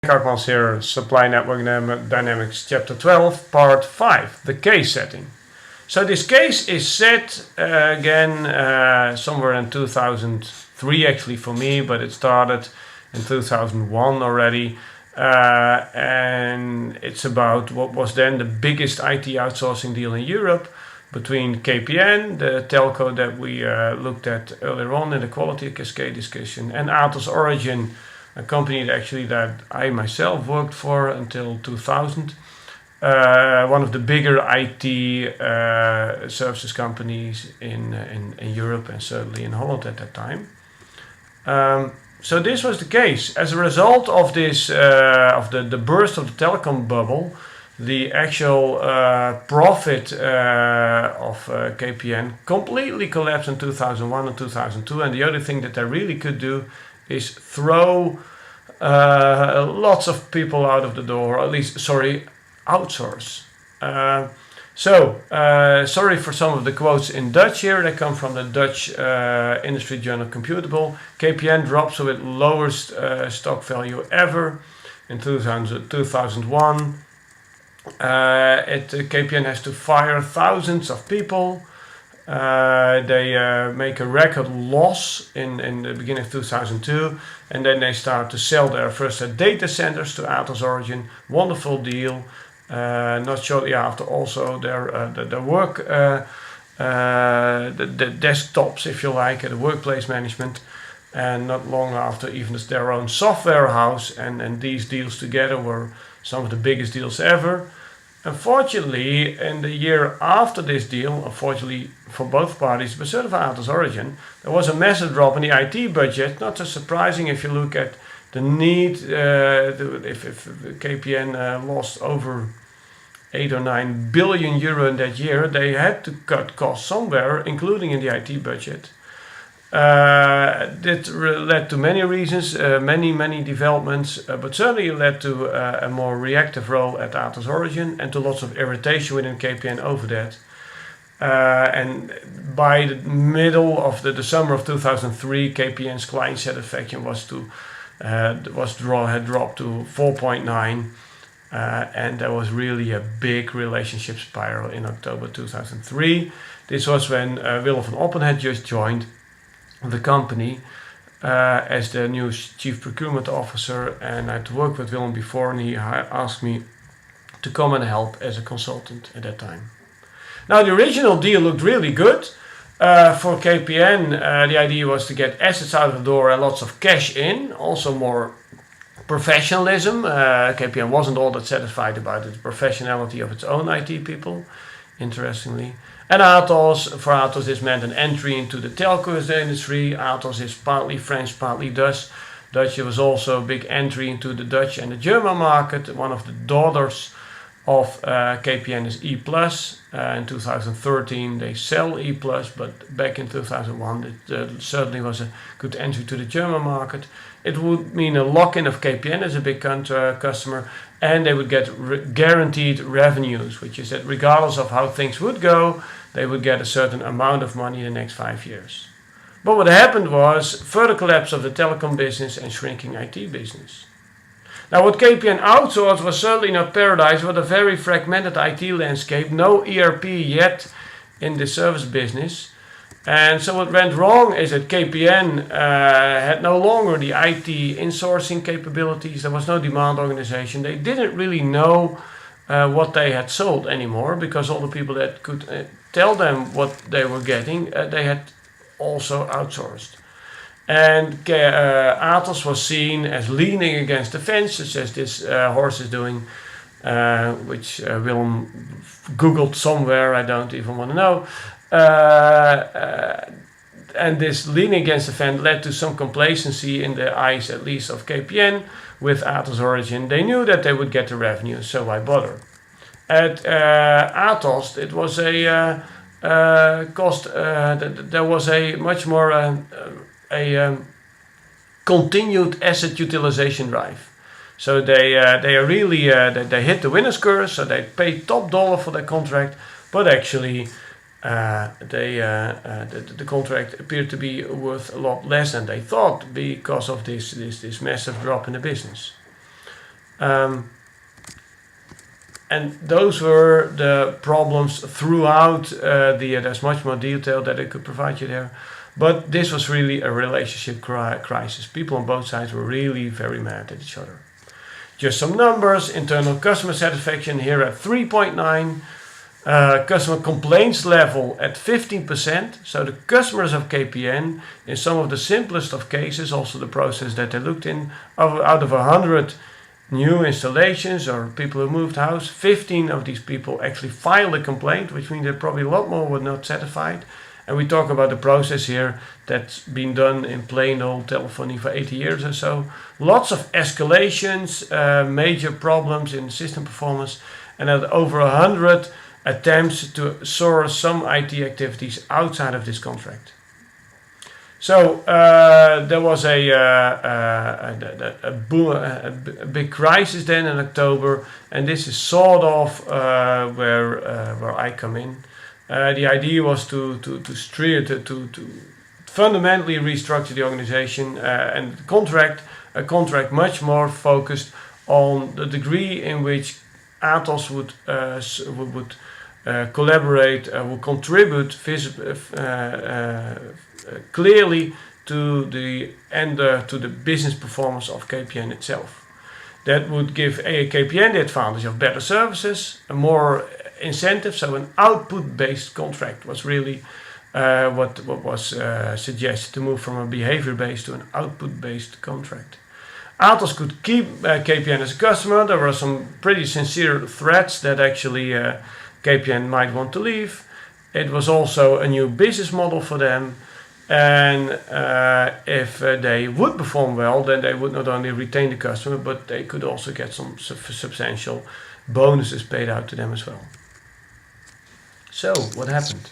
Karpmans here, Supply Network Dynamics Chapter 12, Part 5, the case setting. So this case is set again somewhere in 2003 actually for me, but it started in 2001 already. And it's about what was then the biggest IT outsourcing deal in Europe between KPN, the telco that we looked at earlier on in the quality cascade discussion, and Atos Origin, a company that I myself worked for until 2000. One of the bigger IT services companies in Europe and certainly in Holland at that time. So this was the case. As a result of this, of the burst of the telecom bubble, the actual profit of KPN completely collapsed in 2001 and 2002. And the other thing that they really could do is throw lots of people out of the door, or at least, outsource. Sorry for some of the quotes in Dutch here. They come from the Dutch industry journal Computable. KPN drops to its lowest stock value ever in 2001. KPN has to fire thousands of people. They make a record loss in the beginning of 2002, and then they start to sell their first data centers to Atos Origin. Wonderful deal. Not shortly after, also their work, the desktops, if you like, the workplace management, and not long after, even their own software house. And these deals together were some of the biggest deals ever. Unfortunately, in the year after this deal, unfortunately for both parties, but certainly for Atos Origin, there was a massive drop in the IT budget. Not so surprising if you look at the need, if KPN lost over 8 or 9 billion euro in that year, they had to cut costs somewhere, including in the IT budget. That led to many reasons, many developments, but certainly led to a more reactive role at Atos Origin and to lots of irritation within KPN over that. And by the middle of the summer of 2003, KPN's client satisfaction had dropped to 4.9, and there was really a big relationship spiral in October 2003. This was when Willem van Oppen had just joined the company as the new chief procurement officer, and I'd worked with Willem before, and he asked me to come and help as a consultant at that time. Now the original deal looked really good. For KPN, the idea was to get assets out of the door and lots of cash in, also more professionalism. KPN wasn't all that satisfied about the professionality of its own IT people, interestingly. And for Atos this meant an entry into the telco industry. Atos is partly French, partly Dutch. It was also a big entry into the Dutch and the German market. One of the daughters of KPN is E+. In 2013 they sell E+, but back in 2001 it certainly was a good entry to the German market. It would mean a lock-in of KPN as a big customer, and they would get guaranteed revenues, which is that regardless of how things would go, they would get a certain amount of money in the next 5 years. But what happened was further collapse of the telecom business and shrinking IT business. Now what KPN outsourced was certainly not paradise, but a very fragmented IT landscape, no ERP yet in the service business. And so what went wrong is that KPN had no longer the IT insourcing capabilities. There was no demand organization. They didn't really know what they had sold anymore, because all the people that could tell them what they were getting, they had also outsourced. And Atos was seen as leaning against the fence, such as this horse is doing, which Willem googled somewhere, I don't even want to know. And this leaning against the fence led to some complacency in the eyes, at least of KPN, with Atos Origin. They knew that they would get the revenue, so why bother? At Atos, it was a there was a much more continued asset utilization drive. So they are really they hit the winner's curse, so they paid top dollar for their contract, but actually the contract appeared to be worth a lot less than they thought because of this massive drop in the business. And those were the problems throughout there's much more detail that I could provide you there. But this was really a relationship crisis. People on both sides were really very mad at each other. Just some numbers: internal customer satisfaction here at 3.9, customer complaints level at 15%. So the customers of KPN, in some of the simplest of cases, also the process that they looked in, out of 100 new installations or people who moved house, 15 of these people actually filed a complaint, which means that probably a lot more were not satisfied. And we talk about the process here that's been done in plain old telephony for 80 years or so. Lots of escalations, major problems in system performance, and over 100 attempts to source some IT activities outside of this contract. So there was a big crisis then in October, and this is sort of where I come in. The idea was to fundamentally restructure the organization and a contract much more focused on the degree in which Atos would collaborate, would contribute clearly to the business performance of KPN itself. That would give KPN the advantage of better services, a more incentive, so an output-based contract was really what was suggested, to move from a behavior-based to an output-based contract. Atos could keep KPN as a customer. There were some pretty sincere threats that actually KPN might want to leave. It was also a new business model for them, and if they would perform well, then they would not only retain the customer, but they could also get some substantial bonuses paid out to them as well. So, what happened?